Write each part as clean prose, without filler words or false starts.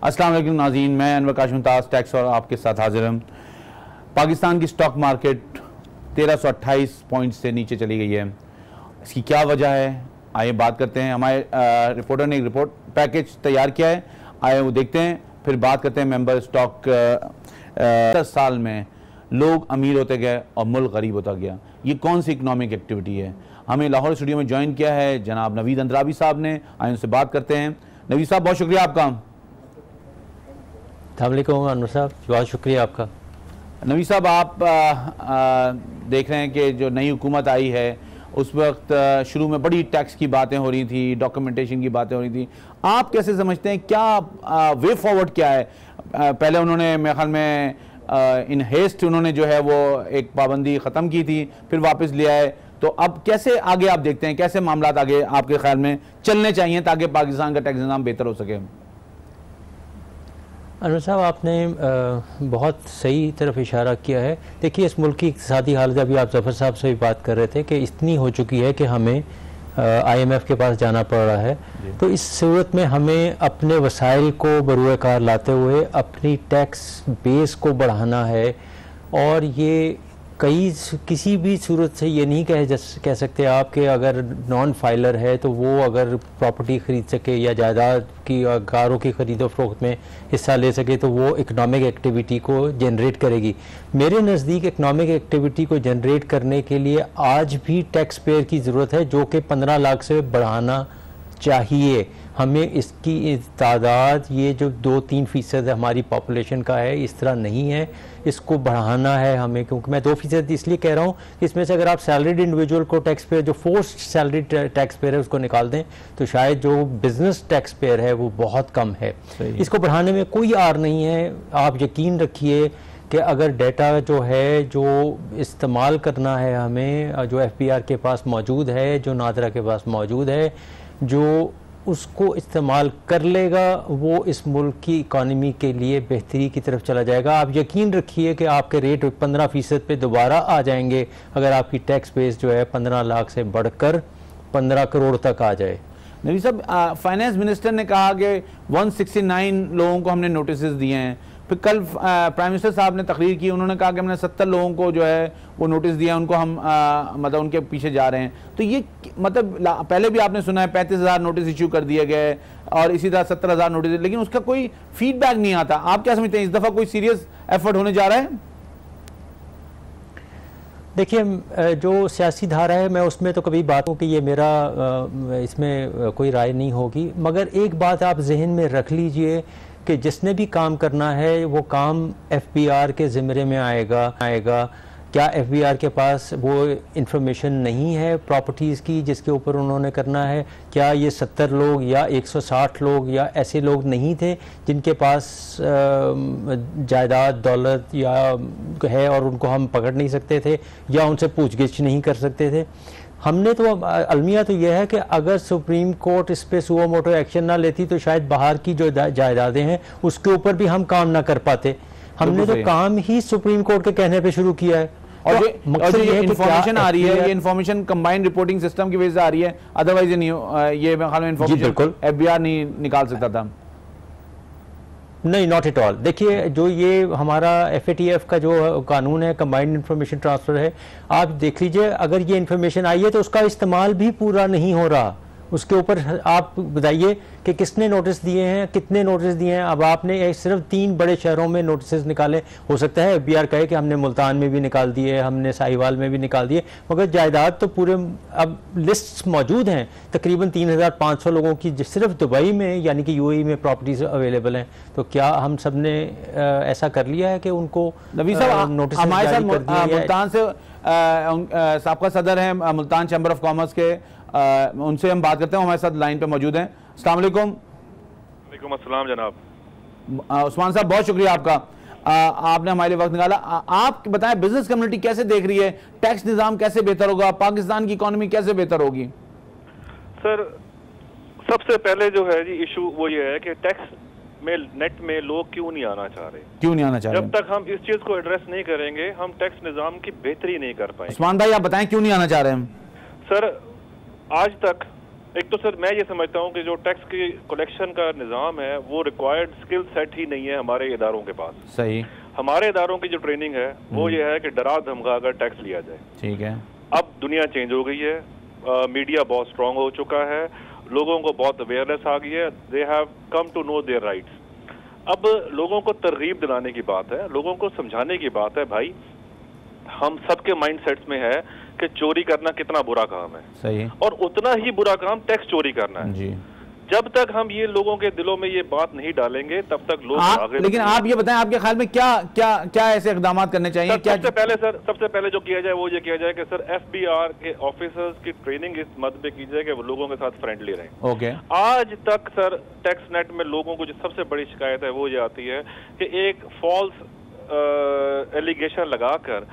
अस्सलाम वालेकुम नाज़रीन, मैं अनवर काश मुमताज़ टैक्स और आपके साथ हाजिर हूँ। पाकिस्तान की स्टॉक मार्केट 1328 पॉइंट से नीचे चली गई है। इसकी क्या वजह है, आइए बात करते हैं। हमारे रिपोर्टर ने एक रिपोर्ट पैकेज तैयार किया है, आइए वो देखते हैं, फिर बात करते हैं मेंबर स्टॉक। 10 साल में लोग अमीर होते गए और मुल्क गरीब होता गया, ये कौन सी इकनॉमिक एक्टिविटी है? हमें लाहौर स्टूडियो में ज्वाइन किया है जनाब नवीद अंद्राबी साहब ने, आइए उनसे बात करते हैं। नवीद साहब, बहुत शुक्रिया आपका। अस्सलामुअलैकुम अनवर साहब, बहुत शुक्रिया आपका। नवीद साहब, आप देख रहे हैं कि जो नई हुकूमत आई है उस वक्त शुरू में बड़ी टैक्स की बातें हो रही थी, डॉक्यूमेंटेशन की बातें हो रही थी। आप कैसे समझते हैं, क्या वे फॉरवर्ड क्या है? पहले उन्होंने मेरे ख्याल में इन हेस्ट उन्होंने जो है वो एक पाबंदी ख़त्म की थी, फिर वापस लिया है, तो अब कैसे आगे आप देखते हैं, कैसे मामला आगे आपके ख्याल में चलने चाहिए ताकि पाकिस्तान का टैक्स निज़ाम बेहतर हो सके? अनवर साहब, आपने बहुत सही तरफ इशारा किया है। देखिए, इस मुल्क की इक़्तिसादी हालत, अभी आप ज़फ़र साहब से भी बात कर रहे थे कि इतनी हो चुकी है कि हमें IMF के पास जाना पड़ रहा है। तो इस सूरत में हमें अपने वसाइल को बरूए कार लाते हुए अपनी टैक्स बेस को बढ़ाना है, और ये किसी भी सूरत से ये नहीं कह सकते आप कि अगर नॉन फाइलर है तो वो अगर प्रॉपर्टी ख़रीद सके या जायदाद की कारों की ख़रीदो फरोख्त में हिस्सा ले सके तो वो इकनॉमिक एक्टिविटी को जनरेट करेगी। मेरे नज़दीक इकनॉमिक एक्टिविटी को जनरेट करने के लिए आज भी टैक्स पेयर की ज़रूरत है, जो कि 15 लाख से बढ़ाना चाहिए। हमें इसकी तादाद, ये जो 2-3% हमारी पॉपुलेशन का है, इस तरह नहीं है, इसको बढ़ाना है हमें। क्योंकि मैं 2% इसलिए कह रहा हूँ, इसमें से अगर आप सैलरीड इंडिविजुअल को टैक्स पेयर, जो फोर्स्ड सैलरीड टैक्स पेयर है, उसको निकाल दें तो शायद जो बिजनेस टैक्स पेयर है वो बहुत कम है। इसको बढ़ाने में कोई आर नहीं है। आप यकीन रखिए कि अगर डेटा जो है, जो इस्तेमाल करना है हमें, जो FBR के पास मौजूद है, जो नादरा के पास मौजूद है, जो उसको इस्तेमाल कर लेगा, वो इस मुल्क की इकानमी के लिए बेहतरी की तरफ चला जाएगा। आप यकीन रखिए कि आपके रेट 15% पे दोबारा आ जाएंगे अगर आपकी टैक्स बेस जो है 15 लाख से बढ़कर 15 करोड़ तक आ जाए। नबी साहब, फाइनेंस मिनिस्टर ने कहा कि 169 लोगों को हमने नोटिस दिए हैं। फिर कल प्राइम मिनिस्टर साहब ने तकरीर की, उन्होंने कहा कि हमने 70 लोगों को जो है वो नोटिस दिया, उनको हम मतलब उनके पीछे जा रहे हैं। तो ये मतलब पहले भी आपने सुना है 35,000 नोटिस इशू कर दिए गए और इसी तरह 70,000 नोटिस, लेकिन उसका कोई फीडबैक नहीं आता। आप क्या समझते हैं, इस दफ़ा कोई सीरियस एफर्ट होने जा रहा है? देखिए, जो सियासी धारा है, मैं उसमें तो कभी बात हूँ कि ये मेरा इसमें कोई राय नहीं होगी, मगर एक बात आप जहन में रख लीजिए कि जिसने भी काम करना है वो काम FBR के ज़िम्मे में आएगा। क्या FBR के पास वो इंफॉर्मेशन नहीं है प्रॉपर्टीज़ की जिसके ऊपर उन्होंने करना है? क्या ये 70 लोग या 160 लोग या ऐसे लोग नहीं थे जिनके पास जायदाद दौलत या है और उनको हम पकड़ नहीं सकते थे या उनसे पूछगिछ नहीं कर सकते थे? हमने तो अलमिया तो यह है कि अगर सुप्रीम कोर्ट इस पे सुओ मोटो एक्शन ना लेती तो शायद बाहर की जो जायदादें हैं उसके ऊपर भी हम काम ना कर पाते। हमने तो काम ही सुप्रीम कोर्ट के कहने पे शुरू किया है। और ये इन्फॉर्मेशन आ रही है, ये इन्फॉर्मेशन कंबाइंड रिपोर्टिंग सिस्टम की वजह से आ रही है, अदरवाइज ये इन्फॉर्मेशन FBR नहीं निकाल सकता था। नहीं, नॉट एट ऑल। देखिए, जो ये हमारा FATF का जो कानून है, कंबाइंड इंफॉर्मेशन ट्रांसफ़र है, आप देख लीजिए, अगर ये इन्फॉर्मेशन आई है तो उसका इस्तेमाल भी पूरा नहीं हो रहा। उसके ऊपर आप बताइए कि किसने नोटिस दिए हैं, कितने नोटिस दिए हैं। अब आपने सिर्फ 3 बड़े शहरों में नोटिस निकाले, हो सकता है FBR कहे कि हमने मुल्तान में भी निकाल दिए, हमने साहिवाल में भी निकाल दिए, मगर जायदाद तो पूरे अब लिस्ट मौजूद हैं तकरीबन 3,500 लोगों की सिर्फ दुबई में यानी कि UAE में प्रॉपर्टीज अवेलेबल हैं। तो क्या हम सब ने ऐसा कर लिया है कि उनको नोटिस? हमारे साथ मुल्तान से साबका सदर हैं मुल्तान चैम्बर ऑफ कॉमर्स के, उनसे हम बात करते हैं, हमारे साथ लाइन पे मौजूद हैं। अस्सलाम वालेकुम। वालेकुम अस्सलाम जनाब। उस्मान साहब, बहुत शुक्रिया आपका, आपने हमारे लिए वक्त निकाला। आप बताएं, बिजनेस कम्युनिटी कैसे देख रही है, टैक्स निज़ाम कैसे बेहतर होगा, पाकिस्तान की इकोनॉमी कैसे बेहतर होगी? सर, सबसे पहले जो है जी इशू वो ये है कि टैक्स में नेट में लोग क्यों नहीं आना चाह रहे? जब तक हम इस चीज को एड्रेस नहीं करेंगे हम टैक्स निज़ाम की बेहतरी नहीं कर पाएंगे। उस्मान भाई, आप बताएं क्यों नहीं आना चाह रहे हैं? सर, आज तक एक तो सर मैं ये समझता हूँ कि जो टैक्स की कलेक्शन का निज़ाम है वो रिक्वायर्ड स्किल सेट ही नहीं है हमारे इदारों के पास। सही। हमारे इदारों की जो ट्रेनिंग है वो ये है कि डरा धमका कर टैक्स लिया जाए। ठीक है। अब दुनिया चेंज हो गई है, मीडिया बहुत स्ट्रांग हो चुका है, लोगों को बहुत अवेयरनेस आ गई है, they have come to know their rights. अब लोगों को तरगीब दिलाने की बात है, लोगों को समझाने की बात है, भाई हम सबके माइंडसेट्स में है कि चोरी करना कितना बुरा काम है। सही। और उतना ही बुरा काम टैक्स चोरी करना है जी। जब तक हम ये लोगों के दिलों में ये बात नहीं डालेंगे तब तक लोग आगे। लेकिन आप ये बताएं, आपके ख्याल में क्या क्या क्या ऐसे इकदाम करने चाहिए? क्या सबसे पहले जो किया जाए वो ये किया जाए कि सर FBR के ऑफिसर्स की ट्रेनिंग इस मद पे की जाए कि वो लोगों के साथ फ्रेंडली रहें। ओके। आज तक सर टैक्स नेट में लोगों को जो सबसे बड़ी शिकायत है वो ये आती है कि एक फॉल्स एलिगेशन लगाकर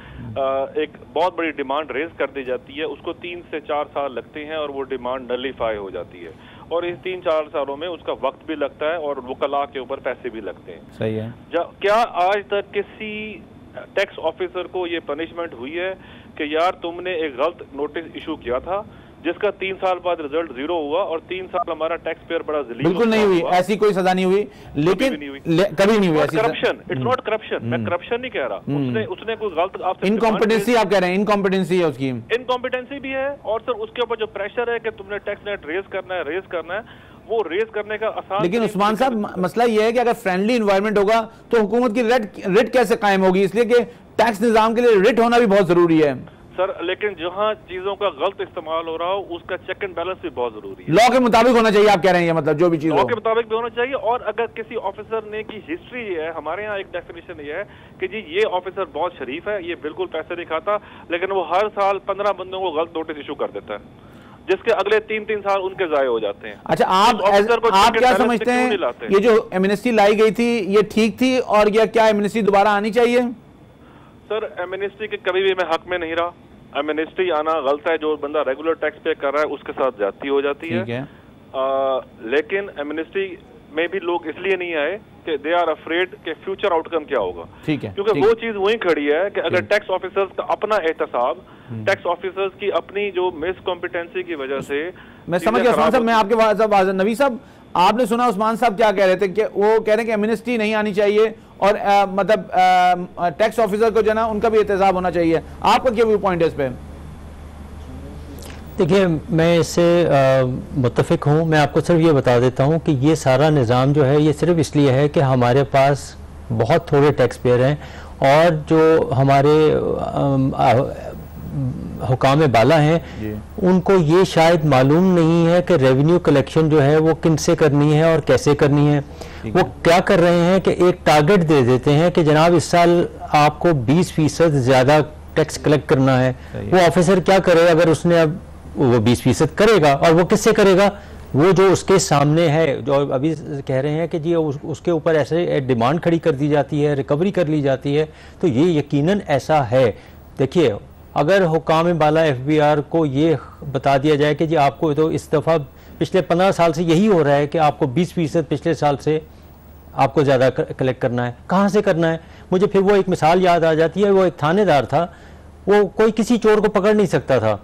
एक बहुत बड़ी डिमांड रेज कर दी जाती है, उसको 3 से 4 साल लगते हैं और वो डिमांड नलिफाई हो जाती है, और इस 3-4 सालों में उसका वक्त भी लगता है और वकला के ऊपर पैसे भी लगते हैं। सही है। क्या आज तक किसी टैक्स ऑफिसर को ये पनिशमेंट हुई है कि यार तुमने एक गलत नोटिस इशू किया था जिसका 3 साल बाद रिजल्ट 0 हुआ और 3 साल हमारा टैक्स पेयर बड़ा जलील? बिल्कुल नहीं हुई, ऐसी कोई सजा नहीं हुई। लेकिन कभी नहीं हुई ऐसी करप्शन। इट्स नॉट करप्शन, मैं करप्शन नहीं कह रहा। उसने कोई गलत आपसे इनकॉम्पिटेंसी आप कह रहे हैं, इनकॉम्पिटेंसी है उसकी। इनकॉम्पिटेंसी भी है, और सर उसके ऊपर जो प्रेशर है कि तुमने टैक्स नेट रेज करना है वो रेज करने का आसान। लेकिन उस्मान साहब मसला ये है कि अगर फ्रेंडली एनवायरनमेंट होगा तो हुकूमत की रिट कैसे कायम होगी? इसलिए कि टैक्स निजाम के लिए रिट होना भी बहुत जरूरी है सर। लेकिन जहां चीजों का गलत इस्तेमाल हो रहा हो उसका चेक एंड बैलेंस भी बहुत जरूरी है। लॉ के मुताबिक होना चाहिए, आप कह रहे हैं? मतलब जो भी चीज लॉ के मुताबिक भी होना चाहिए। और अगर किसी ऑफिसर ने की हिस्ट्री है, हमारे यहाँ एक डेफिनेशन ये है कि जी ये ऑफिसर बहुत शरीफ है, ये बिल्कुल पैसे नहीं खाता, लेकिन वो हर साल 15 बंदों को गलत नोटिस इशू कर देता है, जिसके अगले 3-3 साल उनके जाये हो जाते हैं। अच्छा, आप क्या समझते हैं ये जो एमनेस्टी लाई गई थी ये ठीक थी, और ये क्या एमनेस्टी दोबारा आनी चाहिए? सर एमनेस्टी के कभी भी मैं हक में नहीं रहा। एमनेस्टी आना गलत है, जो बंदा रेगुलर टैक्स पे कर रहा है उसके साथ ज्यादती हो जाती है। लेकिन एमनेस्टी में भी लोग इसलिए नहीं आए कि दे आर अफ्रेड के फ्यूचर आउटकम क्या होगा। ठीक है। क्योंकि वो चीज वही खड़ी है कि अगर टैक्स ऑफिसर्स का अपना एहतसाब, टैक्स ऑफिसर्स की अपनी जो मिसकॉम्पिटेंसी की वजह से, मैं समझ गया उस्मान साहब, मैं आपके नबी साहब आपने सुना उस्मान साहब क्या कह रहे थे कि वो कह रहे हैं कि एमनेस्टी नहीं आनी चाहिए और मतलब टैक्स ऑफिसर को जो है ना उनका भी एहतसाब होना चाहिए। आपका क्या व्यू पॉइंट है इस पे? देखिए मैं इससे मुत्तफिक हूँ। मैं आपको सिर्फ ये बता देता हूँ कि ये सारा निज़ाम जो है ये सिर्फ इसलिए है कि हमारे पास बहुत थोड़े टैक्स पेयर हैं, और जो हमारे हुकाम बाला हैं उनको ये शायद मालूम नहीं है कि रेवेन्यू कलेक्शन जो है वो किन से करनी है और कैसे करनी है। वो क्या कर रहे हैं कि एक टारगेट दे देते हैं कि जनाब इस साल आपको 20% ज़्यादा टैक्स कलेक्ट करना है। वो ऑफिसर क्या करे अगर उसने अब वो 20% करेगा, और वो किससे करेगा? वो जो उसके सामने है, जो अभी कह रहे हैं कि जी उसके ऊपर ऐसे डिमांड खड़ी कर दी जाती है, रिकवरी कर ली जाती है, तो ये यकीनन ऐसा है। देखिए अगर हुकाम बाला FBR को ये बता दिया जाए कि जी आपको तो इस दफ़ा पिछले 15 साल से यही हो रहा है कि आपको 20% पिछले साल से आपको ज़्यादा कलेक्ट करना है, कहाँ से करना है? मुझे फिर वो एक मिसाल याद आ जाती है। वो एक थानेदार था, वो कोई किसी चोर को पकड़ नहीं सकता था।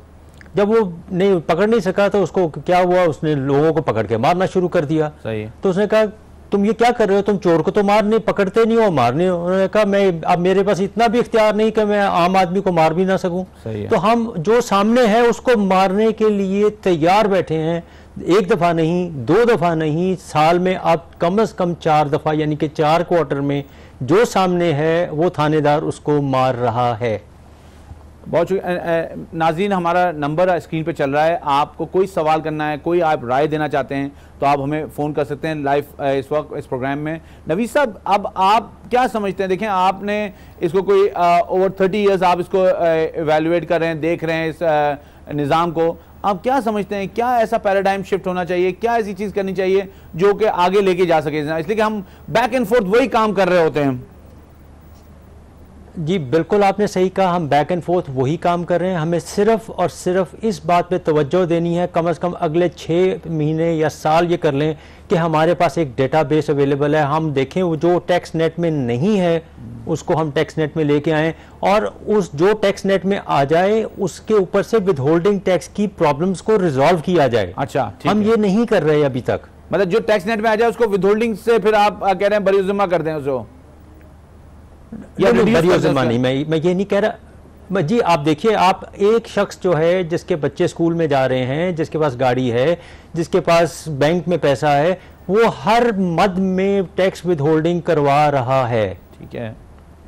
जब वो नहीं पकड़ नहीं सका तो उसको क्या हुआ, उसने लोगों को पकड़ के मारना शुरू कर दिया। सही है। तो उसने कहा तुम ये क्या कर रहे हो, तुम चोर को तो मारने पकड़ते नहीं हो, मारने। उन्होंने कहा मैं अब मेरे पास इतना भी इख्तियार नहीं कि मैं आम आदमी को मार भी ना सकूं। तो हम जो सामने है उसको मारने के लिए तैयार बैठे हैं। एक दफ़ा नहीं, 2 दफ़ा नहीं, साल में आप कम से कम 4 दफ़ा, यानी कि 4 क्वार्टर में जो सामने है वो थानेदार उसको मार रहा है। बहुत नाज़रीन, हमारा नंबर स्क्रीन पे चल रहा है। आपको कोई सवाल करना है, कोई आप राय देना चाहते हैं तो आप हमें फ़ोन कर सकते हैं लाइव इस वक्त इस प्रोग्राम में। नवीद साहब, अब आप क्या समझते हैं? देखें, आपने इसको कोई ओवर 30 ईयर्स आप इसको एवेलुएट कर रहे हैं, देख रहे हैं इस निज़ाम को। आप क्या समझते हैं, क्या ऐसा पैराडाइम शिफ्ट होना चाहिए, क्या ऐसी चीज़ करनी चाहिए जो कि आगे लेके जा सके? इसलिए कि हम बैक एंड फोर्थ वही काम कर रहे होते हैं। जी बिल्कुल आपने सही कहा, हम बैक एंड फोर्थ वही काम कर रहे हैं। हमें सिर्फ और सिर्फ इस बात पे तवज्जो देनी है, कम से कम अगले 6 महीने या साल ये कर लें कि हमारे पास एक डेटाबेस अवेलेबल है। हम देखें वो जो टैक्स नेट में नहीं है उसको हम टैक्स नेट में लेके आएँ, और उस जो टैक्स नेट में आ जाए उसके ऊपर से विद होल्डिंग टैक्स की प्रॉब्लम्स को रिजॉल्व किया जाए। अच्छा, हम ये नहीं कर रहे अभी तक। मतलब जो टैक्स नेट में आ जाए उसको विद होल्डिंग से फिर आप कह रहे हैं बरी जिम्मा कर दें उसको, या नहीं, मैं ये नहीं कह रहा जी। आप देखिए, आप एक शख्स जो है जिसके बच्चे स्कूल में जा रहे हैं, जिसके पास गाड़ी है, जिसके पास बैंक में पैसा है, वो हर मद में टैक्स विद होल्डिंग करवा रहा है। ठीक है,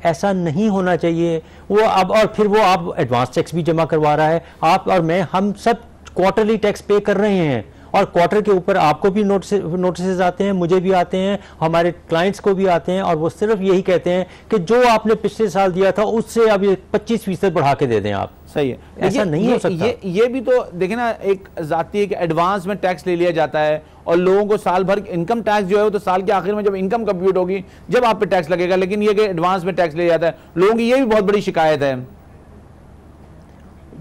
ऐसा नहीं होना चाहिए। वो अब और फिर वो आप एडवांस टैक्स भी जमा करवा रहा है। आप और मैं, हम सब क्वार्टरली टैक्स पे कर रहे हैं, और क्वार्टर के ऊपर आपको भी नोटिस आते हैं, मुझे भी आते हैं, हमारे क्लाइंट्स को भी आते हैं, और वो सिर्फ यही कहते हैं कि जो आपने पिछले साल दिया था उससे अब ये 25% बढ़ा के दे दें आप। सही है, ऐसा नहीं हो सकता। ये भी तो देखिए ना, एक जाती है कि एडवांस में टैक्स ले लिया जाता है, और लोगों को साल भर इनकम टैक्स जो है वो तो साल के आखिर में जब इनकम कंप्यूट होगी जब आप पे टैक्स लगेगा, लेकिन ये कि एडवांस में टैक्स ले जाता है, लोगों की ये भी बहुत बड़ी शिकायत है।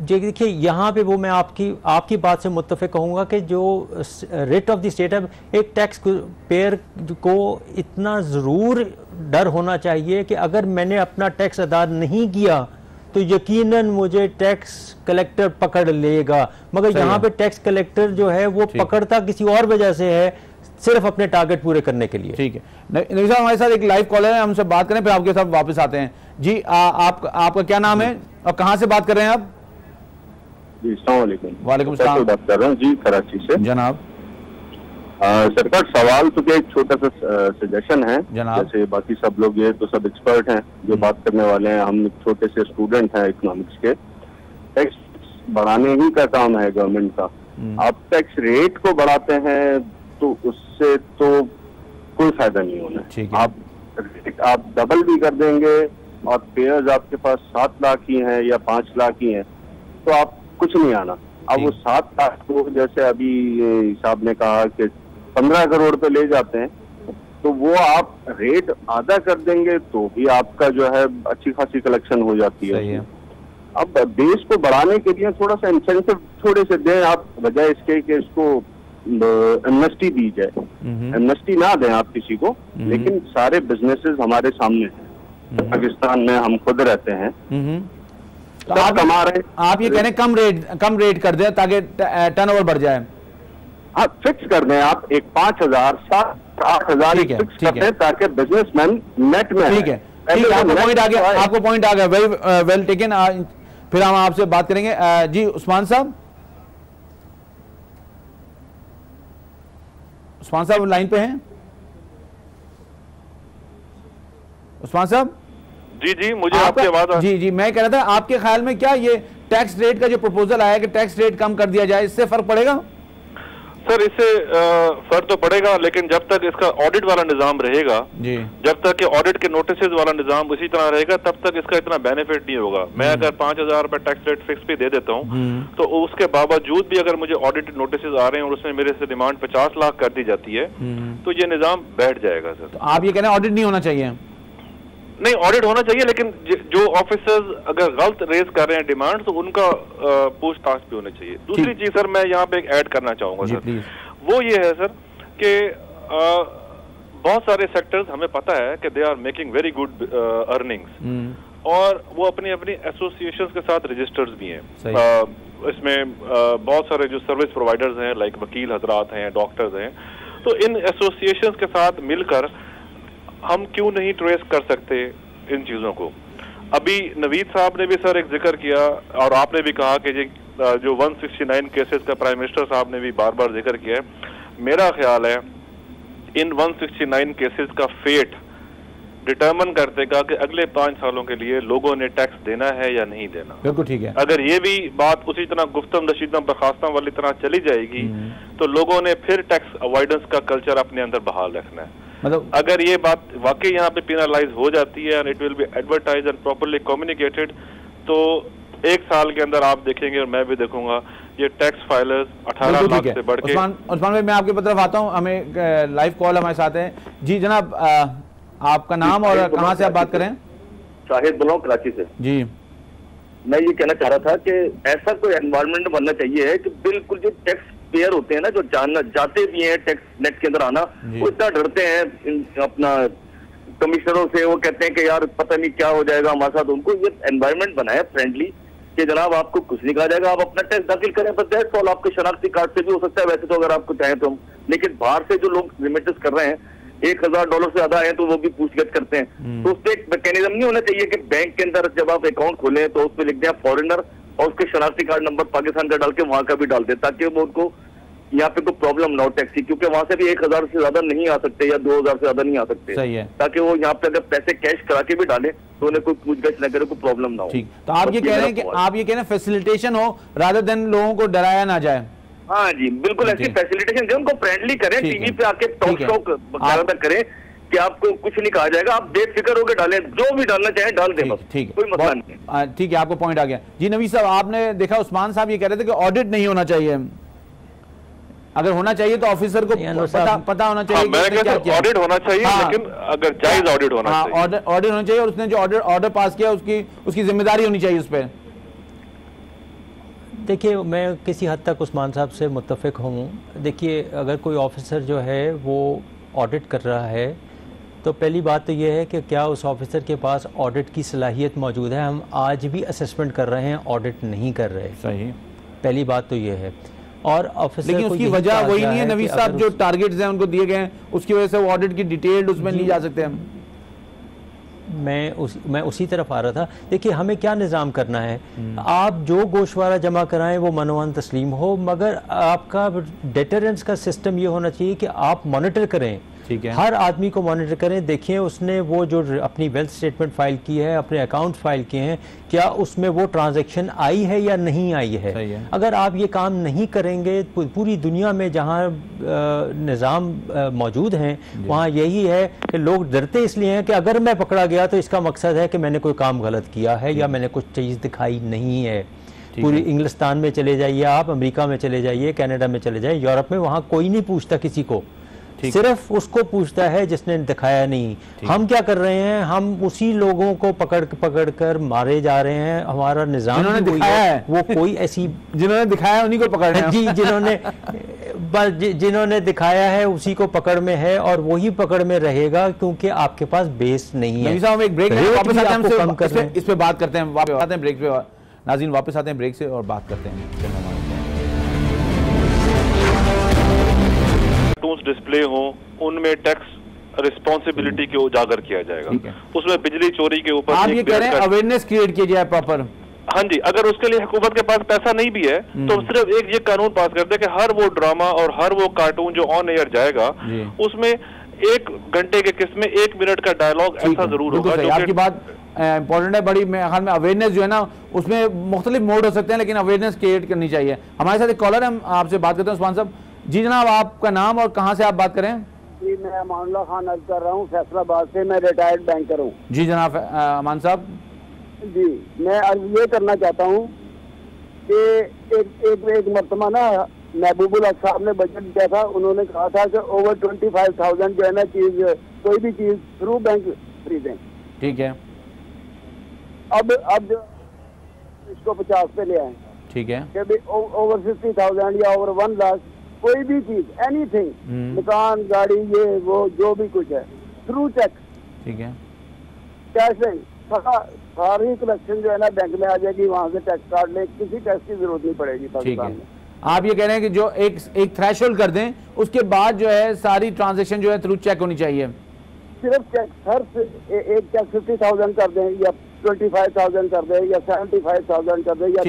जी देखिए, यहाँ पे वो मैं आपकी बात से मुत्तफिक कहूँगा कि जो रेट ऑफ द स्टेट है, एक टैक्स पेयर को इतना ज़रूर डर होना चाहिए कि अगर मैंने अपना टैक्स अदा नहीं किया तो यकीनन मुझे टैक्स कलेक्टर पकड़ लेगा। मगर यहाँ पे टैक्स कलेक्टर जो है वो पकड़ता किसी और वजह से है, सिर्फ अपने टारगेट पूरे करने के लिए। ठीक है, नबी साहब हमारे साथ एक लाइव कॉलर है, हमसे बात करें फिर आपके साथ वापस आते हैं। जी आपका क्या नाम है और कहाँ से बात कर रहे हैं आप? जी अस्सलाम वालेकुम सलाम, बात कर रहा हूँ जी, कराची से। जनाब सरकार, सवाल तो क्या, एक छोटा सा सजेशन है। जनाब, जैसे बाकी सब लोग ये तो सब एक्सपर्ट हैं जो बात करने वाले हैं, हम छोटे से स्टूडेंट हैं इकोनॉमिक्स के। टैक्स बढ़ाने ही का काम है गवर्नमेंट का। आप टैक्स रेट को बढ़ाते हैं तो उससे तो कोई फायदा नहीं होना। आप डबल भी कर देंगे और पेयर्स आपके पास 7 लाख ही हैं या 5 लाख ही हैं तो आप कुछ नहीं आना। अब वो 7 लाख को जैसे अभी साहब ने कहा कि 15 करोड़ पे ले जाते हैं, तो वो आप रेट आधा कर देंगे तो भी आपका जो है अच्छी खासी कलेक्शन हो जाती है। अब बेस को बढ़ाने के लिए थोड़ा सा इंसेंटिव थोड़े से दें आप, बजाय इसके कि इसको एमनेस्टी दी जाए। एमनेस्टी ना दें आप किसी को, लेकिन सारे बिजनेसेस हमारे सामने हैं। पाकिस्तान में हम खुद रहते हैं, तो आप ये कह रहे हैं कम रेट कर दें ताकि टर्नओवर बढ़ जाए। आप फिक्स कर दें, आप एक 5,000 7-8,000 फिक्स कर दें ताकि बिजनेसमैन नेट में। ठीक है, आपको पॉइंट आ गया, वेल टेकन। फिर हम आपसे बात करेंगे। जी उस्मान साहब, उस्मान साहब लाइन पे हैं? उस्मान साहब? जी मुझे आपकी आवाज जी मैं कह रहा था, आपके ख्याल में क्या ये टैक्स रेट का जो प्रपोजल आया कि टैक्स रेट कम कर दिया जाए, इससे फर्क पड़ेगा? सर इससे फर्क तो पड़ेगा, लेकिन जब तक इसका ऑडिट वाला निजाम रहेगा जी, जब तक कि ऑडिट के नोटिस वाला निजाम उसी तरह रहेगा, तब तक इसका इतना बेनिफिट नहीं होगा। मैं अगर 5,000 रुपए टैक्स रेट फिक्स भी दे देता हूँ तो उसके बावजूद भी अगर मुझे ऑडिट नोटिस आ रहे हैं और उसमें मेरे से डिमांड 50 लाख कर दी जाती है तो ये निजाम बैठ जाएगा। सर तो आप ये कह रहे हैं ऑडिट नहीं होना चाहिए? नहीं, ऑडिट होना चाहिए, लेकिन जो ऑफिसर्स अगर गलत रेज कर रहे हैं डिमांड तो उनका पूछताछ भी होनी चाहिए। दूसरी चीज सर मैं यहाँ पे एक ऐड करना चाहूंगा सर, वो ये है सर कि बहुत सारे सेक्टर्स हमें पता है कि they are making very good earnings और वो अपनी अपनी एसोसिएशंस के साथ रजिस्टर्स भी हैं। इसमें बहुत सारे जो सर्विस प्रोवाइडर्स हैं लाइक वकील हजरात हैं, डॉक्टर्स हैं, तो इन एसोसिएशंस के साथ मिलकर हम क्यों नहीं ट्रेस कर सकते इन चीजों को। अभी नवीद साहब ने भी सर एक जिक्र किया और आपने भी कहा कि जो 169 केसेस का प्राइम मिनिस्टर साहब ने भी बार बार जिक्र किया है। मेरा ख्याल है इन 169 केसेस का फेट डिटर्मिन कर देगा कि अगले 5 सालों के लिए लोगों ने टैक्स देना है या नहीं देना। बिल्कुल ठीक है। अगर ये भी बात उसी तरह गुफ्तम नशीदम बर्खास्तम वाली तरह चली जाएगी तो लोगों ने फिर टैक्स अवॉइडेंस का कल्चर अपने अंदर बहाल रखना है। मतलब अगर ये बात वाकई यहाँ पे पेनलाइज हो जाती है and it will be advertise and properly communicated, तो 1 साल के अंदर आप देखेंगे और मैं भी देखूंगा ये टैक्स फाइलर्स 18 लाख से बढ़ के। उस्मान भाई मैं आपकी तरफ आता हूँ, हमें लाइव कॉल हमारे साथ है। जी जनाब, आपका नाम और कहाँ से आप बात करें? शाहिद बोल रहा हूँ कराची से जी। मैं ये कहना चाह रहा था कि ऐसा कोई एनवायरनमेंट बनना चाहिए है कि बिल्कुल जो टैक्स पेयर होते हैं ना, जो जाते भी हैं टैक्स नेट के अंदर आना, वो इतना डरते हैं अपना कमिश्नरों से, वो कहते हैं कि यार पता नहीं क्या हो जाएगा हमारे साथ। उनको ये एनवायरनमेंट बनाया फ्रेंडली कि जनाब आपको कुछ नहीं कहा जाएगा, आप अपना टैक्स दाखिल करें, बस दैट्स ऑल। आपके शनाख्ती कार्ड से भी हो सकता है वैसे तो, अगर आपको चाहें तो। लेकिन बाहर से जो लोग रिमिटेंस कर रहे हैं $1000 से ज्यादा है तो वो भी पूछगछ करते हैं। तो उस पर एक मैकेनिज्म नहीं होना चाहिए कि बैंक के अंदर जब आप अकाउंट खोलें तो उसमें लिख दें फॉरेनर और उसके शनाख्ती कार्ड नंबर पाकिस्तान का डाल के वहां का भी डाल दें, ताकि वो उनको यहाँ पे कोई प्रॉब्लम ना हो टैक्सी, क्योंकि वहां से भी 1000 से ज्यादा नहीं आ सकते या 2000 से ज्यादा नहीं आ सकते। सही है। ताकि वो यहाँ पे अगर पैसे कैश करा के भी डाले तो उन्हें कोई पूछगछ न करे, कोई प्रॉब्लम ना हो। ठीक, तो आप ये कह रहे हैं कि आप ये कह रहे हैं फैसिलिटेशन हो रादर देन लोगों को डराया ना जाए। हाँ जी बिल्कुल, ऐसी फैसिलिटेशन दें, उनको फ्रेंडली करें, टीवी पे आके टॉक शॉक बकायदा करें कि आपको कुछ नहीं कहा जाएगा, आप बेफिक्र होकर डालें, जो भी डालना चाहें डाल दें, ठीक, कोई मसला नहीं। ठीक है, आपको पॉइंट आ गया जी। नवीद साहब, आपने देखा उस्मान साहब ये कह रहे थे कि ऑडिट नहीं होना चाहिए, अगर होना चाहिए तो ऑफिसर को पता होना चाहिए। मैं कहता हूं ऑडिट होना चाहिए, लेकिन अगर जायज ऑडिट होना चाहिए, ऑडिट होना चाहिए, और उसने जो ऑर्डर पास किया उसकी जिम्मेदारी होनी चाहिए उस पर। देखिए, मैं किसी हद तक उस्मान साहब से मुत्तफिक हूँ। देखिए, अगर कोई ऑफिसर जो है वो ऑडिट कर रहा है तो पहली बात तो ये है कि क्या उस ऑफिसर के पास ऑडिट की सलाहियत मौजूद है। हम आज भी असेसमेंट कर रहे हैं, ऑडिट नहीं कर रहे। सही, पहली बात तो ये है। और ऑफिसर, लेकिन उसकी वजह वही नहीं है नवीद साहब, जो टारगेट्स हैं उनको दिए गए हैं, उसकी वजह से वो ऑडिट की डिटेल्ड उसमें नहीं जा सकते हम। मैं उसी तरफ आ रहा था। देखिए, हमें क्या निज़ाम करना है, आप जो गोशवारा जमा कराएं वो मनोवन तस्लीम हो, मगर आपका डिटरेंस का सिस्टम ये होना चाहिए कि आप मॉनिटर करें, ठीक है, हर आदमी को मॉनिटर करें। देखिए, उसने वो जो अपनी वेल्थ स्टेटमेंट फाइल की है, अपने अकाउंट फाइल किए हैं, क्या उसमें वो ट्रांजैक्शन आई है या नहीं आई है। अगर आप ये काम नहीं करेंगे, पूरी दुनिया में जहाँ निज़ाम मौजूद हैं वहाँ यही है कि लोग डरते इसलिए हैं कि अगर मैं पकड़ा गया तो इसका मकसद है कि मैंने कोई काम गलत किया है या मैंने कुछ चीज़ दिखाई नहीं है। पूरी इंग्लिस्तान में चले जाइए, आप अमेरिका में चले जाइए, कनाडा में चले जाइए, यूरोप में, वहाँ कोई नहीं पूछता किसी को, सिर्फ उसको पूछता है जिसने दिखाया नहीं। हम क्या कर रहे हैं, हम उसी लोगों को पकड़ कर मारे जा रहे हैं। हमारा निजाम जिन्होंने दिखाया है वो कोई ऐसी जिन्होंने दिखाया उन्हीं को पकड़ रहे हैं जी, जिन्होंने दिखाया है उसी को पकड़ में है और वही पकड़ में रहेगा, क्योंकि आपके पास बेस नहीं है। हम एक ब्रेक वापस आते हैं, इस पे बात करते हैं, वापस आते हैं ब्रेक पे। नाज़रीन, वापस आते हैं ब्रेक से और बात करते हैं। डिस्प्ले हो, उनमें टैक्स रिस्पॉन्सिबिलिटी को उजागर किया जाएगा। उसमें बिजली चोरी के ऊपर आप ये कह रहे हैं अवेयरनेस क्रिएट की जाए प्रॉपर। हाँ जी, अगर उसके लिए हुकूमत के पास पैसा नहीं भी है तो सिर्फ एक ये कानून पास कर दे कि हर वो ड्रामा और हर वो कार्टून जो ऑन एयर जाएगा उसमें 1 घंटे के किस्त में 1 मिनट का डायलॉग ऐसा जरूर होगा। आपकी बात इंपॉर्टेंट है बड़ी। मेरे ख्याल में अवेयरनेस जो है ना उसमें मुख्तलिफ मोड हो सकते हैं, लेकिन अवेयरनेस क्रिएट करनी चाहिए। हमारे साथ एक कॉलर है, हम आपसे बात करते हैं। उस्मान साहब जी, जनाब आपका नाम और कहाँ से आप बात करें? जी, मैं अमानुल्लाह खान अर्ज कर रहा हूँ, फैसलाबाद से। मैं रिटायर्ड बैंकर हूँ। जी जनाब अमान साहब। जी, मैं अर्ज ये करना चाहता हूँ कि एक मरतबा ना महबूबुल हक साहब ने बजट दिया था, उन्होंने कहा था कि ओवर 25,000 जो है ना चीज, कोई भी चीज थ्रू बैंक खरीदें। ठीक है, अब इसको 50 पे ले आए। ठीक है, ओवर 50,000 या ओवर 1 लाख कोई भी चीज, एनीथिंग, मकान, गाड़ी, ये वो जो भी कुछ है, थ्रू चेक। ठीक है, कैश नहीं, सारी कलेक्शन जो है ना बैंक में आ जाएगी, वहाँ से टैक्स काट ले, किसी टैक्स की जरूरत नहीं पड़ेगी पाकिस्तान में। आप ये कह रहे हैं कि जो एक थ्रेशोल्ड कर दें, उसके बाद जो है सारी ट्रांजैक्शन जो है थ्रू चेक होनी चाहिए। सिर्फ चेक, हर एक चेक 50,000 कर दें या 25,000 कर दें या 75,000 कर दें या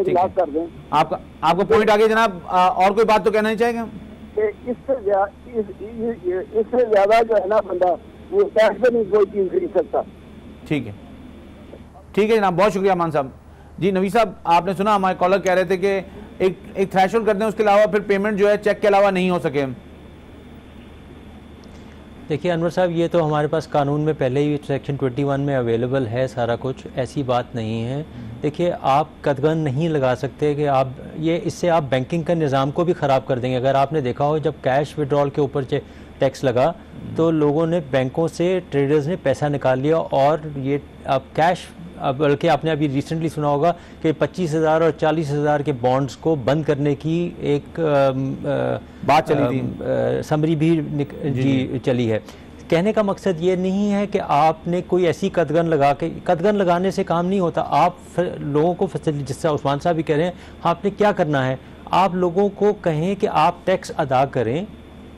1 लाख कर दें। आपको पॉइंट आगे जनाब, और कोई बात तो कहना नहीं चाहेगा? इससे ज्यादा जो है ना बंदा वो टैक्स पे नहीं कोई चीज खरीद सकता। ठीक है, ठीक है जनाब, बहुत शुक्रिया अमान साहब। जी नवीद साहब, आपने सुना हमारे कॉलर कह रहे थे कि एक थ्रेशोल्ड कर दें, उसके अलावा फिर पेमेंट जो है चेक के अलावा नहीं हो सके। देखिए अनवर साहब, ये तो हमारे पास कानून में पहले ही सेक्शन 21 में अवेलेबल है सारा कुछ, ऐसी बात नहीं है। देखिए, आप कदगन नहीं लगा सकते कि इससे आप बैंकिंग का निज़ाम को भी ख़राब कर देंगे। अगर आपने देखा हो, जब कैश विड्रॉल के ऊपर टैक्स लगा तो लोगों ने, बैंकों से, ट्रेडर्स ने पैसा निकाल लिया और ये अब कैश, बल्कि आपने अभी रिसेंटली सुना होगा कि 25,000 और 40,000 के बॉन्ड्स को बंद करने की एक बात चली थी, समरी भी जी चली है। कहने का मकसद ये नहीं है कि आपने कोई ऐसी कदगन लगाने से काम नहीं होता। आप लोगों को फैसिलिटी, जिससे उस्मान साहब भी कह रहे हैं, आपने क्या करना है, आप लोगों को कहें कि आप टैक्स अदा करें,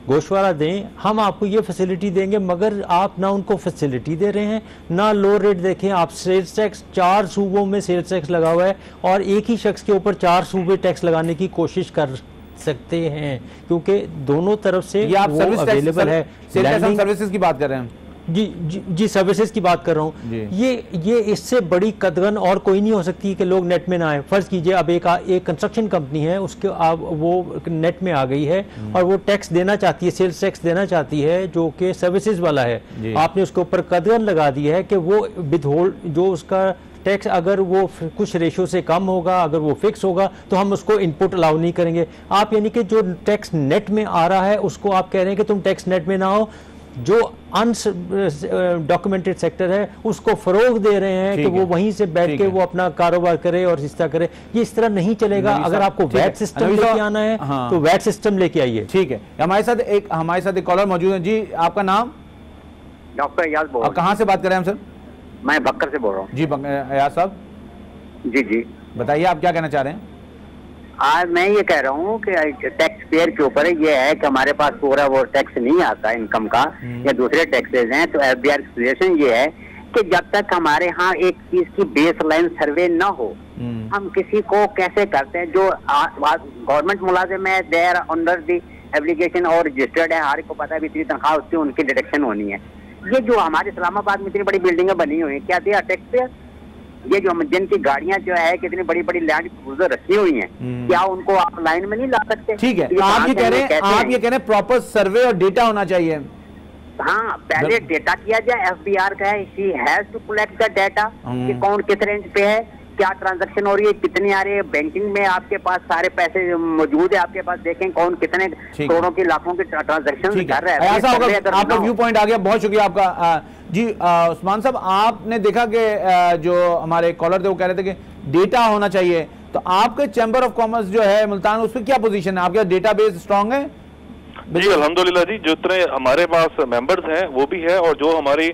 गोशवारा दें, हम आपको ये फैसिलिटी देंगे, मगर आप ना उनको फैसिलिटी दे रहे हैं ना लो रेट देखें। आप सेल्स टैक्स, 4 सूबों में सेल्स टैक्स लगा हुआ है और एक ही शख्स के ऊपर 4 सूबे टैक्स लगाने की कोशिश कर सकते हैं, क्योंकि दोनों तरफ से ये आप वो अवेलेबल है। सर्विसेज की बात कर रहे हैं? जी सर्विसेज की बात कर रहा हूँ। ये इससे बड़ी कदगन और कोई नहीं हो सकती कि लोग नेट में ना आए। फर्ज कीजिए अब एक कंस्ट्रक्शन कंपनी है, उसके आप वो नेट में आ गई है और वो टैक्स देना चाहती है, सेल्स टैक्स देना चाहती है जो कि सर्विसेज वाला है। आपने उसके ऊपर कदगन लगा दी है कि वो विदहोल्ड, जो उसका टैक्स अगर वो कुछ रेशो से कम होगा, अगर वो फिक्स होगा तो हम उसको इनपुट अलाउ नहीं करेंगे। आप यानी कि जो टैक्स नेट में आ रहा है उसको आप कह रहे हैं कि तुम टैक्स नेट में ना हो, जो अनडॉक्यूमेंटेड सेक्टर है उसको फरोग दे रहे हैं कि वो वहीं से बैठ के वो अपना कारोबार करे और इस तरह करे। ये इस तरह नहीं चलेगा। अगर आपको वैट सिस्टम लेके आना है तो वैट सिस्टम लेके आइए। ठीक है, हमारे साथ एक कॉलर मौजूद है। जी आपका नाम? डॉक्टर अयाज बोल रहा हूं। कहाँ से बात कर रहे हैं हम सर? मैं बक्कर से बोल रहा हूँ। जी अयाज साहब, जी बताइए आप क्या कहना चाह रहे हैं? आज मैं ये कह रहा हूँ कि टैक्स पेयर के ऊपर ये है कि हमारे पास पूरा वो टैक्स नहीं आता इनकम का या दूसरे टैक्सेस हैं, तो FBR की सजेशन ये है कि जब तक हमारे यहाँ एक चीज की बेस लाइन सर्वे न हो, हम किसी को कैसे करते हैं जो गवर्नमेंट मुलाजिम है, they are under the application और रजिस्टर्ड है, हर को पता है भी इतनी तनख्वाह उसकी उनकी डिडक्शन होनी है। ये जो हमारे इस्लामाबाद में इतनी बड़ी बिल्डिंगें बनी हुई है, क्या दिया टैक्स पेयर? ये जो जिनकी गाड़ियां जो है कितनी बड़ी बड़ी लैंड क्रूजर रखी हुई हैं, क्या उनको आप लाइन में नहीं ला सकते? ठीक है, आप ये कह रहे हैं प्रॉपर सर्वे और डेटा होना चाहिए। हाँ, पहले डेटा किया जाए। FBR का है, she has to collect the data कि कौन किस रेंज पे है, क्या ट्रांजैक्शन हो रही है, कितनी आ रही है। बैंकिंग में आपके पास सारे पैसे मौजूद है, आपके पास देखें कौन कितने करोड़ों की लाखों की ट्रांजैक्शन कर रहा है। ऐसा होगा, आपका व्यू पॉइंट आ गया, बहुत शुक्रिया आपका। जी उस्मान साहब, आपने देखा कि जो हमारे कॉलर थे वो कह रहे थे कि डेटा होना चाहिए, तो आपके चैम्बर ऑफ कॉमर्स जो है मुल्तान, उस पर क्या पोजीशन है? आपका डेटाबेस स्ट्रांग है? जी अल्हम्दुलिल्लाह जी, जितने हमारे पास मेंबर्स हैं वो भी है, और जो हमारी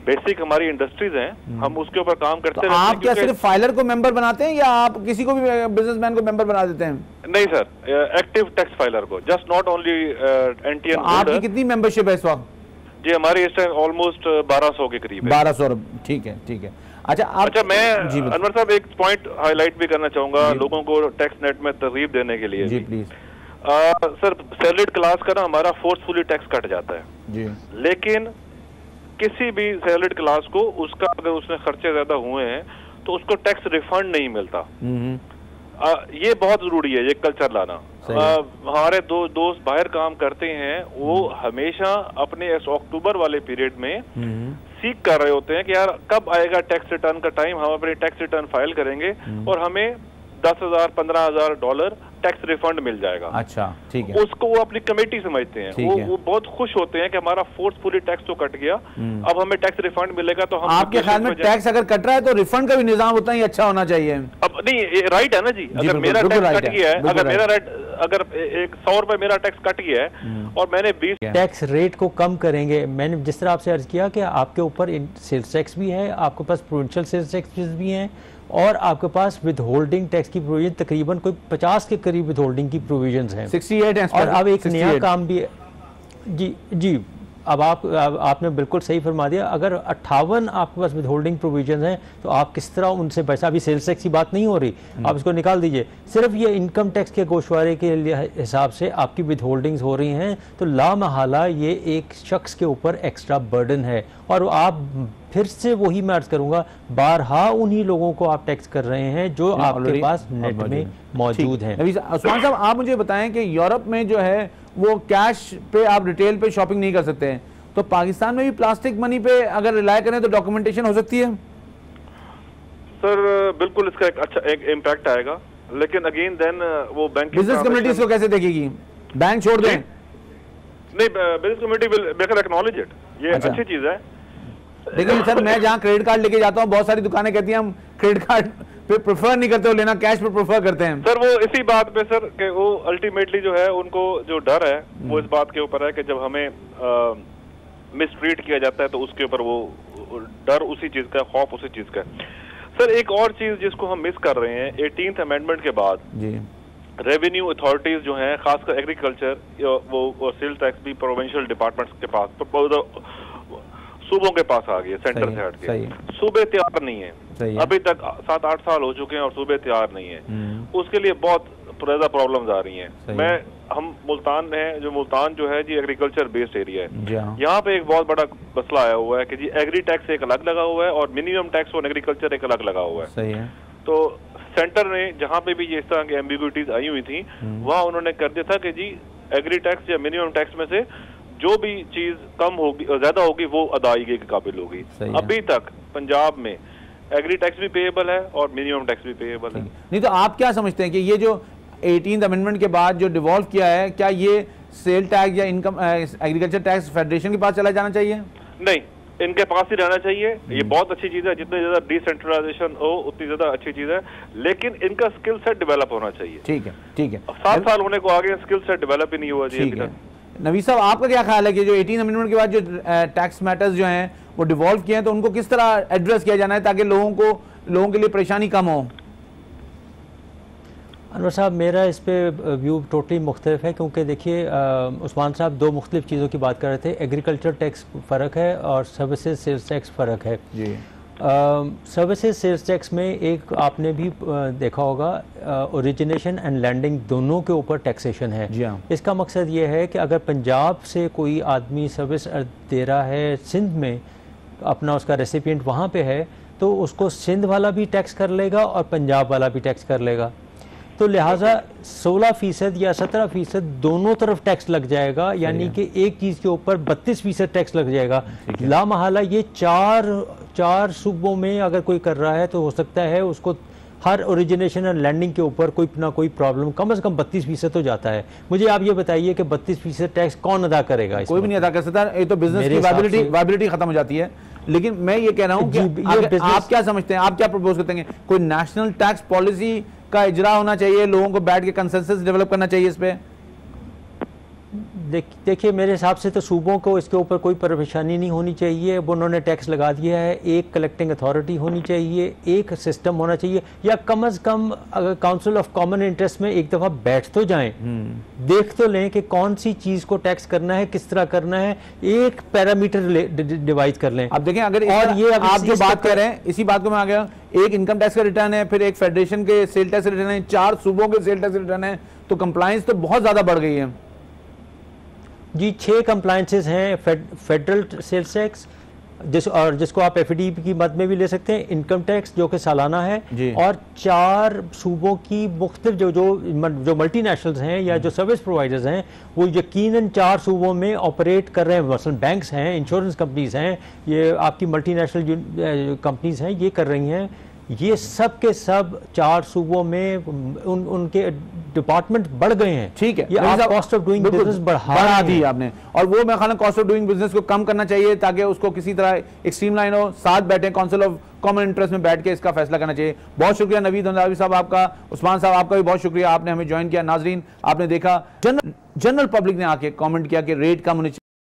बेसिक हमारी इंडस्ट्रीज हैं हम उसके ऊपर काम करते हैं। आप क्या सिर्फ फाइलर को मेंबर बनाते हैं या आप किसी को भी बिजनेसमैन को मेंबर बना देते हैं? नहीं सर, एक्टिव टैक्स फाइलर को, जस्ट नॉट ओनली NTN। आपकी कितनी मेंबरशिप है इस वक्त? जी हमारी इस टाइम ऑलमोस्ट 1200 के करीब है। 1200, ठीक है ठीक है। अच्छा मैं अनवर साहब एक पॉइंट हाईलाइट भी करना चाहूंगा लोगों को टैक्स नेट में तरगीब देने के लिए। जी प्लीज। सर सैलरीड क्लास का ना हमारा फोर्सफुली टैक्स कट जाता है जी, लेकिन किसी भी सैलरीड क्लास को उसका अगर उसने खर्चे ज्यादा हुए हैं तो उसको टैक्स रिफंड नहीं मिलता। ये बहुत जरूरी है, ये कल्चर लाना। हमारे दोस्त बाहर काम करते हैं, वो हमेशा अपने इस अक्टूबर वाले पीरियड में सीख कर रहे होते हैं कि यार कब आएगा टैक्स रिटर्न का टाइम, हम अपने टैक्स रिटर्न फाइल करेंगे और हमें $10,000-15,000 टैक्स रिफंड मिल जाएगा। अच्छा ठीक है। उसको वो अपनी कमेटी समझते हैं, वो बहुत खुश होते हैं कि हमारा फोर्सफुली टैक्स तो कट गया, अब हमें टैक्स रिफंड मिलेगा। तो हम आपके ख्याल में टैक्स अगर कट रहा है तो रिफंड का भी निजाम उतना ही अच्छा होना चाहिए? अब नहीं, राइट है ना जी, अगर मेरा टैक्स कट गया है, अगर 100 रुपए मेरा टैक्स कट गया है और मैंने 20 टैक्स रेट को कम करेंगे। मैंने जिस तरह आपसे अर्ज किया कि आपके ऊपर सेल्स टैक्स भी है, आपके पास प्रोविंशियल सेल्स टैक्स भी हैं और आपके पास विद होल्डिंग टैक्स की प्रोविजन तकरीबन कोई 50 के करीब विद होल्डिंग की प्रोविजंस हैं। 68 है। और अब एक नया काम भी है जी अब आपने बिल्कुल सही फरमा दिया। अगर 58 आपके पास विद होल्डिंग प्रोविजन हैं तो आप किस तरह उनसे पैसा, अभी सेल्स टैक्स की बात नहीं हो रही, आप इसको निकाल दीजिए, सिर्फ ये इनकम टैक्स के गोशवारे के हिसाब से आपकी विद होल्डिंग्स हो रही हैं, तो लामहला ये एक शख्स के ऊपर एक्स्ट्रा बर्डन है। और आप फिर से वही मैं अर्ज करूंगा, बारहा उन्हीं लोगों को आप टैक्स कर रहे हैं जो आपके पास नेट में मौजूद हैं। उस्मान साहब, आप मुझे बताएं कि यूरोप में जो है वो कैश पे आप रिटेल पे शॉपिंग नहीं कर सकते हैं, तो पाकिस्तान में भी प्लास्टिक मनी पे अगर रिलाय करें तो डॉक्यूमेंटेशन हो सकती है? सर बिल्कुल इसका एक अच्छा एक इम्पैक्ट आएगा, लेकिन अगेन देन वो बैंक बिजनेस कम्युनिटीज को कैसे देखेगी? बैंक छोड़ दें? नहीं, business community will make acknowledge it, ये अच्छी चीज है। लेकिन सर मैं जहाँ क्रेडिट कार्ड लेके जाता हूँ, बहुत सारी दुकानें कहती हैं हम क्रेडिट कार्ड पे प्रेफर नहीं करते हो लेना, कैश पे प्रेफर करते हैं। सर वो इसी बात पे सर कि वो अल्टीमेटली जो है उनको जो डर है वो इस बात के ऊपर है कि जब हमें मिसट्रीट किया जाता है तो उसके ऊपर वो डर उसी चीज का, खौफ उसी चीज का। सर एक और चीज जिसको हम मिस कर रहे हैं, 18th अमेंडमेंट के बाद जी रेवेन्यू अथॉरिटीज जो हैं, खासकर एग्रीकल्चर वो सेल टैक्स भी प्रोविंशियल डिपार्टमेंट्स के पास, सूबों के पास आ गई, सेंटर से हट के। सूबे तैयार नहीं है, अभी तक 7-8 साल हो चुके हैं और सूबे तैयार नहीं है। उसके लिए बहुत ज्यादा प्रॉब्लम्स आ रही हैं। हम मुल्तान है, जो मुल्तान जो है जी एग्रीकल्चर बेस्ड एरिया है, यहाँ पे एक बहुत बड़ा मसला आया हुआ है कि जी एग्री टैक्स एक अलग लगा हुआ है और मिनिमम टैक्स ऑन एग्रीकल्चर एक अलग लगा हुआ है। सही है। तो सेंटर ने जहाँ पे भी ये इस तरह की एम्बिग्युइटीज आई हुई थी, वहाँ उन्होंने कर दिया था कि जी एग्री टैक्स या मिनिमम टैक्स में से जो भी चीज कम होगी, ज्यादा होगी, वो अदायगी के काबिल होगी। अभी तक पंजाब में एग्री टैक्स भी पेएबल है और मिनिमम टैक्स भी पेएबल है। नहीं तो आप क्या समझते हैं कि ये जो 18th अमेंडमेंट के बाद जो डिवॉल्व किया है, क्या ये सेल टैक्स या इनकम एग्रीकल्चर टैक्स फेडरेशन के पास चला जाना चाहिए? नहीं, इनके पास ही रहना चाहिए। ये बहुत अच्छी चीज है, जितनी ज्यादा डिसेंट्रलाइजेशन हो उतनी ज्यादा अच्छी चीज है, लेकिन इनका स्किल सेट डेवलप होना चाहिए। ठीक है, ठीक है। 7 साल होने को आ गए, स्किल सेट डेवलप ही नहीं हुआ जी अभी तक। नवीद साहब आपका क्या ख्याल है कि जो 18th अमेंडमेंट के बाद जो टैक्स मैटर्स जो हैं वो डिवॉल्व किए हैं, तो उनको किस तरह एड्रेस किया जाना है ताकि लोगों के लिए परेशानी कम हो? अनवर साहब, मेरा इस पे व्यू टोटली मुख्तलिफ है, क्योंकि देखिए उस्मान साहब दो मुख्तलिफ चीज़ों की बात कर रहे थे। एग्रीकल्चर टैक्स फ़र्क है और सर्विसेज सेल्स टैक्स फ़र्क है जी। सर्विसेज सेल्स टैक्स में एक आपने भी देखा होगा, ओरिजिनेशन एंड लैंडिंग दोनों के ऊपर टैक्सेशन है जी। हाँ। इसका मकसद ये है कि अगर पंजाब से कोई आदमी सर्विस दे रहा है सिंध में, अपना उसका रेसिपिएंट वहाँ पे है, तो उसको सिंध वाला भी टैक्स कर लेगा और पंजाब वाला भी टैक्स कर लेगा। तो लिहाजा 16% या 17% दोनों तरफ टैक्स लग जाएगा, यानी कि एक चीज़ के ऊपर 32% टैक्स लग जाएगा। लामहला ये चार सूबों में अगर कोई कर रहा है तो हो सकता है उसको हर ओरिजिनेशन और लैंडिंग के ऊपर कोई ना कोई प्रॉब्लम, कम से कम 32% तो जाता है। मुझे आप ये बताइए कि 32% टैक्स कौन अदा करेगा? कोई भी नहीं अदा कर सकता, ये तो बिजनेस की वायबिलिटी खत्म हो जाती है। लेकिन मैं ये कह रहा हूँ कि आप क्या समझते हैं, आप क्या प्रपोज करते हैं? कोई नेशनल टैक्स पॉलिसी का इजरा होना चाहिए, लोगों को बैठ के कंसेंसस डेवलप करना चाहिए इस पे? देखिए मेरे हिसाब से तो सूबों को इसके ऊपर कोई परेशानी नहीं होनी चाहिए। अब उन्होंने टैक्स लगा दिया है, एक कलेक्टिंग अथॉरिटी होनी चाहिए, एक सिस्टम होना चाहिए, या कम से कम अगर काउंसिल ऑफ कॉमन इंटरेस्ट में एक दफ़ा बैठ तो जाएं, देख तो लें कि कौन सी चीज़ को टैक्स करना है, किस तरह करना है, एक पैरामीटर डिवाइड कर लें। अब देखें, अगर और ये आप जो बात कर रहे हैं, इसी बात को मैं आ गया, एक इनकम टैक्स का रिटर्न है, फिर एक फेडरेशन के सेल टैक्स रिटर्न है, 4 सूबों के सेल टैक्स रिटर्न है, तो कंप्लायंस तो बहुत ज़्यादा बढ़ गई है जी। 6 कंप्लायंसेस हैं, फेडरल सेल्स टैक्स जिसको आप एफडीपी की मद में भी ले सकते हैं, इनकम टैक्स जो कि सालाना है, और 4 सूबों की मुख्तलिफ जो मल्टीनेशनल्स हैं या जो सर्विस प्रोवाइडर्स हैं, वो यकीनन 4 सूबों में ऑपरेट कर रहे हैं। मसलन बैंक्स हैं, इंश्योरेंस कंपनीज हैं, ये आपकी मल्टीनेशनल कंपनीज हैं, ये कर रही हैं। ये सब के सब 4 सूबों में उनके डिपार्टमेंट बढ़ गए हैं। ठीक है, ये आप कॉस्ट ऑफ डूइंग बिजनेस बढ़ा दी आपने, और वो मैं ख्याल कॉस्ट ऑफ डूइंग बिजनेस को कम करना चाहिए ताकि उसको किसी तरह एक स्ट्रीमलाइन हो, साथ बैठे काउंसिल ऑफ कॉमन इंटरेस्ट में बैठ के इसका फैसला करना चाहिए। बहुत शुक्रिया नवीद अंदावी साहब आपका, उस्मान साहब आपका भी बहुत शुक्रिया, आपने हमें ज्वाइन किया। नाजरीन आपने देखा जनरल पब्लिक ने आके कमेंट किया कि रेट कम होने